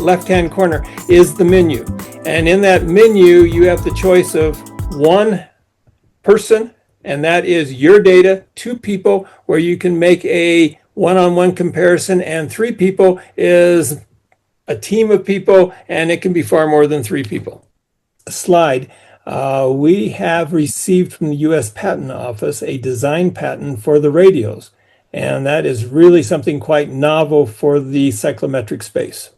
left-hand corner is the menu. And in that menu, you have the choice of one person, and that is your data, two people, where you can make a one-on-one comparison, and three people is a team of people, and it can be far more than three people. Slide. We have received from the U.S. Patent Office a design patent for the radios, and that is really something quite novel for the psychometric space.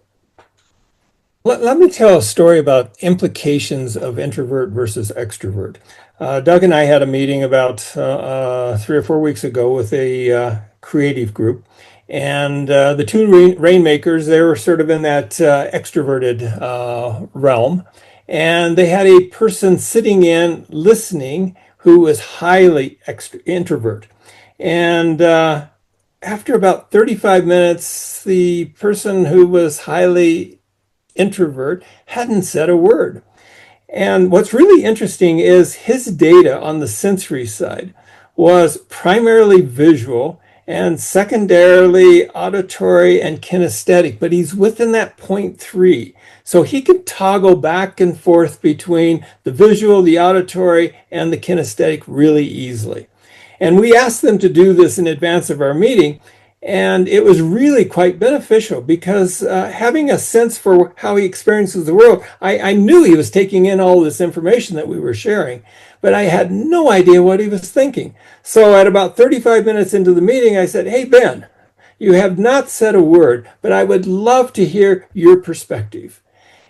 Let me tell a story about implications of introvert versus extrovert. Doug and I had a meeting about 3 or 4 weeks ago with a creative group, and the two rainmakers, they were sort of in that extroverted realm. And they had a person sitting in listening who was highly introvert. And after about 35 minutes, the person who was highly introvert hadn't said a word. And what's really interesting is his data on the sensory side was primarily visual and secondarily auditory and kinesthetic, but he's within that 0.3. So he can toggle back and forth between the visual, the auditory, and the kinesthetic really easily. And we asked them to do this in advance of our meeting, and it was really quite beneficial because having a sense for how he experiences the world, I knew he was taking in all this information that we were sharing, but I had no idea what he was thinking. So at about 35 minutes into the meeting, I said, "Hey, Ben, you have not said a word, but I would love to hear your perspective."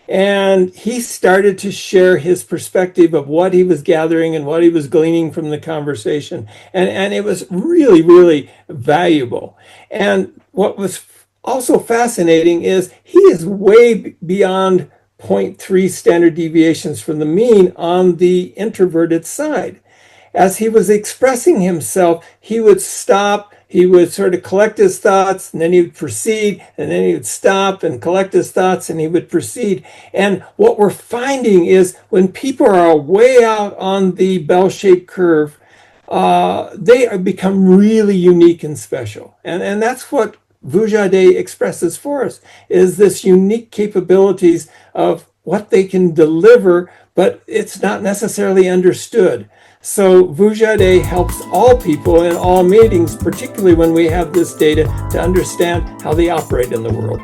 And he started to share his perspective of what he was gathering and what he was gleaning from the conversation. And it was really, really valuable. And what was also fascinating is he is way beyond 0.3 standard deviations from the mean on the introverted side. As he was expressing himself, he would stop, he would sort of collect his thoughts, and then he would proceed, and then he would stop and collect his thoughts, and he would proceed. And what we're finding is when people are way out on the bell-shaped curve, they become really unique and special. And that's what Vujade expresses for us, is this unique capabilities of what they can deliver, but it's not necessarily understood. So Vujade helps all people in all meetings, particularly when we have this data, to understand how they operate in the world.